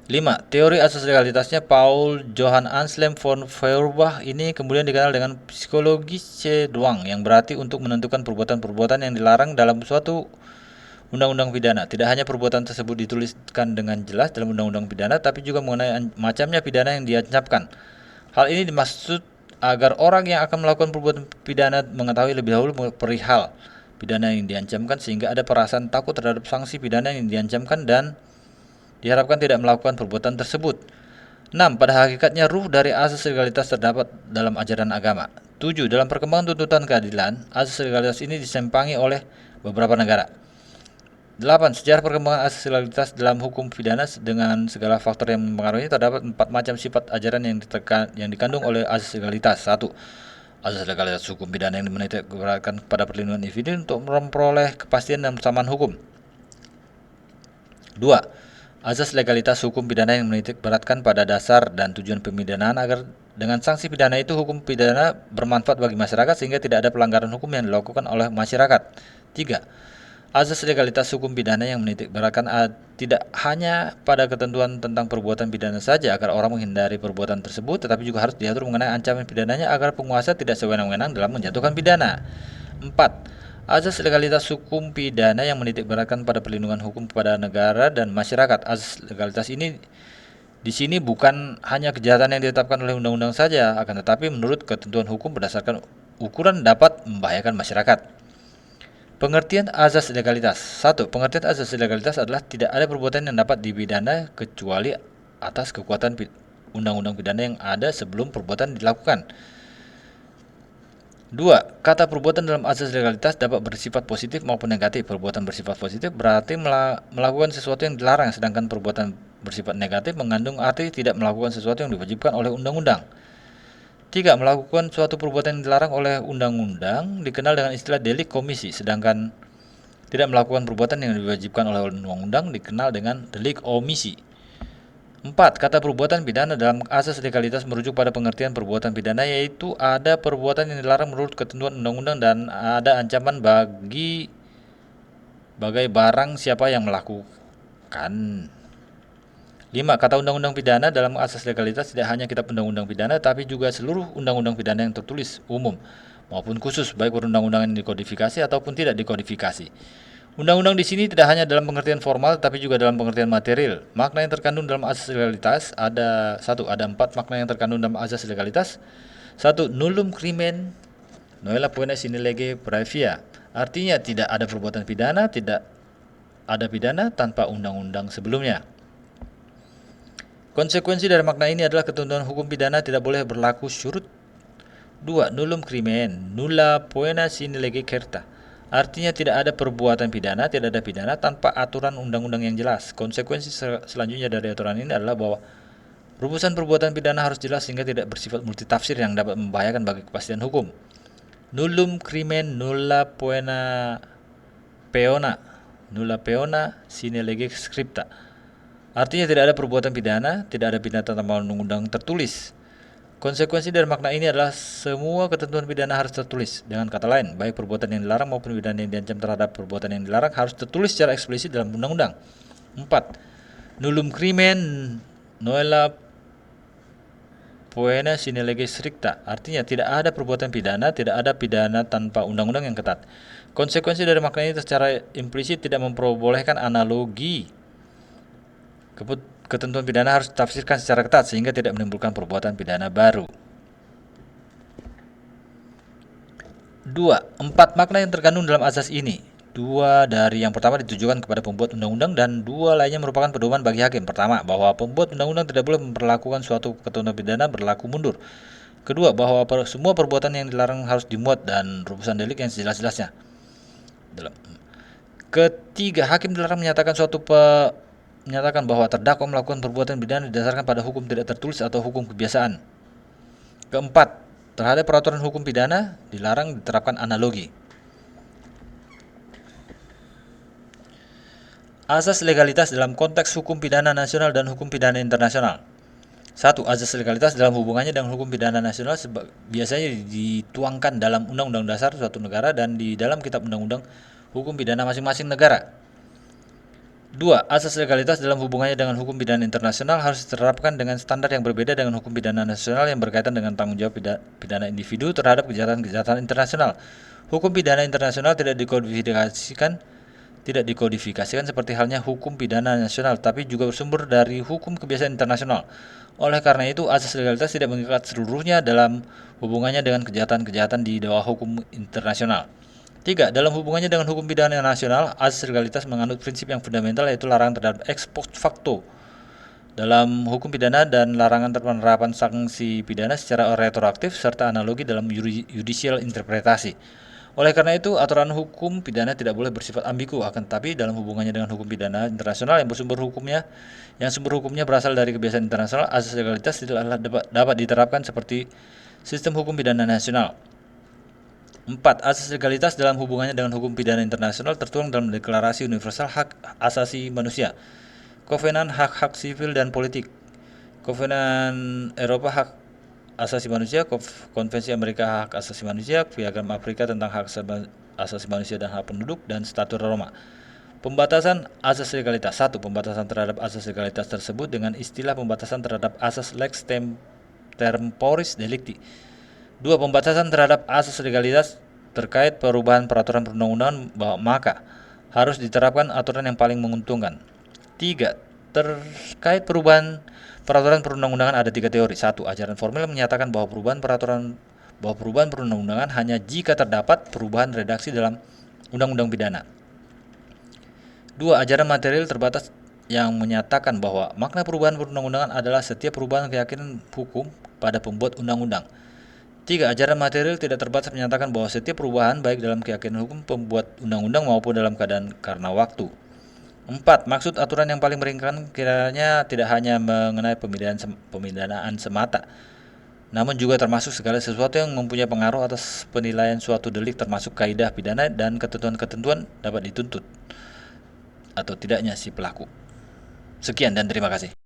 5. Teori asas legalitasnya Paul Johann Anselm von Feuerbach ini kemudian dikenal dengan psikologische Zwang, yang berarti untuk menentukan perbuatan-perbuatan yang dilarang dalam suatu undang-undang pidana. Tidak hanya perbuatan tersebut dituliskan dengan jelas dalam undang-undang pidana, tapi juga mengenai macamnya pidana yang diancamkan. Hal ini dimaksud agar orang yang akan melakukan perbuatan pidana mengetahui lebih dahulu perihal pidana yang diancamkan, sehingga ada perasaan takut terhadap sanksi pidana yang diancamkan dan diharapkan tidak melakukan perbuatan tersebut. 6. Pada hakikatnya ruh dari asas legalitas terdapat dalam ajaran agama. 7. Dalam perkembangan tuntutan keadilan, asas legalitas ini disempangi oleh beberapa negara. 8. Sejarah perkembangan asas legalitas dalam hukum pidana dengan segala faktor yang mempengaruhinya, terdapat 4 macam sifat ajaran yang dikandung oleh asas legalitas. 1. Asas legalitas hukum pidana yang menitikberatkan pada perlindungan individu untuk memperoleh kepastian dan persamaan hukum. 2. Asas legalitas hukum pidana yang menitikberatkan pada dasar dan tujuan pemidanaan agar dengan sanksi pidana itu hukum pidana bermanfaat bagi masyarakat sehingga tidak ada pelanggaran hukum yang dilakukan oleh masyarakat. 3. Asas legalitas hukum pidana yang menitikberatkan tidak hanya pada ketentuan tentang perbuatan pidana saja agar orang menghindari perbuatan tersebut, tetapi juga harus diatur mengenai ancaman pidananya agar penguasa tidak sewenang-wenang dalam menjatuhkan pidana. 4. Asas legalitas hukum pidana yang menitikberatkan pada perlindungan hukum kepada negara dan masyarakat. Asas legalitas ini di sini bukan hanya kejahatan yang ditetapkan oleh undang-undang saja, akan tetapi menurut ketentuan hukum berdasarkan ukuran dapat membahayakan masyarakat. Pengertian asas legalitas. 1. Pengertian asas legalitas adalah tidak ada perbuatan yang dapat dipidana kecuali atas kekuatan undang-undang pidana yang ada sebelum perbuatan dilakukan. 2. Kata perbuatan dalam asas legalitas dapat bersifat positif maupun negatif. Perbuatan bersifat positif berarti melakukan sesuatu yang dilarang, sedangkan perbuatan bersifat negatif mengandung arti tidak melakukan sesuatu yang diwajibkan oleh undang-undang. 3. Melakukan suatu perbuatan yang dilarang oleh undang-undang dikenal dengan istilah delik komisi, sedangkan tidak melakukan perbuatan yang diwajibkan oleh undang-undang dikenal dengan delik omisi. 4. Kata perbuatan pidana dalam asas legalitas merujuk pada pengertian perbuatan pidana, yaitu ada perbuatan yang dilarang menurut ketentuan undang-undang dan ada ancaman bagai barang siapa yang melakukan. 5. Kata undang-undang pidana dalam asas legalitas tidak hanya kitab undang-undang pidana, tapi juga seluruh undang-undang pidana yang tertulis, umum maupun khusus, baik perundang-undangan yang dikodifikasi ataupun tidak dikodifikasi. Undang-undang di sini tidak hanya dalam pengertian formal, tapi juga dalam pengertian material. Makna yang terkandung dalam asas legalitas ada 4 makna yang terkandung dalam asas legalitas. 1. Nullum crimen noella poena sine lege praevia. Artinya tidak ada perbuatan pidana, tidak ada pidana tanpa undang-undang sebelumnya. Konsekuensi dari makna ini adalah ketentuan hukum pidana tidak boleh berlaku syurut. 2. Nullum crimen nulla poena sine lege certa. Artinya tidak ada perbuatan pidana, tidak ada pidana tanpa aturan undang-undang yang jelas. Konsekuensi selanjutnya dari aturan ini adalah bahwa rumusan perbuatan pidana harus jelas sehingga tidak bersifat multitafsir yang dapat membahayakan bagi kepastian hukum. Nullum crimen nulla peona sine lege scripta. Artinya tidak ada perbuatan pidana, tidak ada pidana tanpa undang-undang tertulis. Konsekuensi dari makna ini adalah semua ketentuan pidana harus tertulis. Dengan kata lain, baik perbuatan yang dilarang maupun pidana yang diancam terhadap perbuatan yang dilarang harus tertulis secara eksplisit dalam undang-undang. 4. Nullum crimen noella poena sine lege stricta. Artinya tidak ada perbuatan pidana, tidak ada pidana tanpa undang-undang yang ketat. Konsekuensi dari makna ini secara implisit tidak memperbolehkan analogi. Ketentuan pidana harus ditafsirkan secara ketat sehingga tidak menimbulkan perbuatan pidana baru. 2. 4 makna yang terkandung dalam asas ini. Dua dari yang pertama ditujukan kepada pembuat undang-undang dan dua lainnya merupakan pedoman bagi hakim. Pertama, bahwa pembuat undang-undang tidak boleh memperlakukan suatu ketentuan pidana berlaku mundur. Kedua, bahwa semua perbuatan yang dilarang harus dimuat dan rumusan delik yang sejelas-jelasnya. Ketiga, hakim dilarang menyatakan bahwa terdakwa melakukan perbuatan pidana didasarkan pada hukum tidak tertulis atau hukum kebiasaan. Keempat, terhadap peraturan hukum pidana dilarang diterapkan analogi. Asas legalitas dalam konteks hukum pidana nasional dan hukum pidana internasional. 1. Asas legalitas dalam hubungannya dengan hukum pidana nasional biasanya dituangkan dalam Undang-Undang Dasar suatu negara dan di dalam Kitab Undang-Undang Hukum Pidana masing-masing negara. 2. Asas legalitas dalam hubungannya dengan hukum pidana internasional harus diterapkan dengan standar yang berbeda dengan hukum pidana nasional yang berkaitan dengan tanggung jawab pidana individu terhadap kejahatan-kejahatan internasional. Hukum pidana internasional tidak dikodifikasikan seperti halnya hukum pidana nasional, tapi juga bersumber dari hukum kebiasaan internasional. Oleh karena itu, asas legalitas tidak mengikat seluruhnya dalam hubungannya dengan kejahatan-kejahatan di bawah hukum internasional. 3. Dalam hubungannya dengan hukum pidana nasional, asas legalitas menganut prinsip yang fundamental yaitu larangan terhadap ex post facto dalam hukum pidana dan larangan penerapan sanksi pidana secara retroaktif serta analogi dalam judicial interpretasi. Oleh karena itu, aturan hukum pidana tidak boleh bersifat ambigu, akan tetapi dalam hubungannya dengan hukum pidana internasional yang sumber hukumnya berasal dari kebiasaan internasional, asas legalitas tidaklah dapat diterapkan seperti sistem hukum pidana nasional. 4. Asas legalitas dalam hubungannya dengan hukum pidana internasional tertuang dalam Deklarasi Universal Hak Asasi Manusia, Kovenan Hak-Hak Sivil dan Politik, Kovenan Eropa Hak Asasi Manusia, Konvensi Amerika Hak Asasi Manusia, Piagam Afrika tentang Hak Asasi Manusia dan Hak Penduduk, dan Statut Roma. Pembatasan asas legalitas. 1. Pembatasan terhadap asas legalitas tersebut dengan istilah pembatasan terhadap asas lex temporis delicti. 2. Pembatasan terhadap asas legalitas terkait perubahan peraturan perundang-undangan, maka harus diterapkan aturan yang paling menguntungkan. 3. Terkait perubahan peraturan perundang-undangan ada 3 teori. 1. Ajaran formil menyatakan bahwa perubahan perundang-undangan hanya jika terdapat perubahan redaksi dalam undang-undang pidana. 2. Ajaran material terbatas yang menyatakan bahwa makna perubahan perundang-undangan adalah setiap perubahan keyakinan hukum pada pembuat undang-undang. 3. Ajaran material tidak terbatas menyatakan bahwa setiap perubahan baik dalam keyakinan hukum pembuat undang-undang maupun dalam keadaan karena waktu. 4. Maksud aturan yang paling meringankan kiranya tidak hanya mengenai pemidanaan semata, namun juga termasuk segala sesuatu yang mempunyai pengaruh atas penilaian suatu delik, termasuk kaidah pidana dan ketentuan-ketentuan dapat dituntut atau tidaknya si pelaku. Sekian dan terima kasih.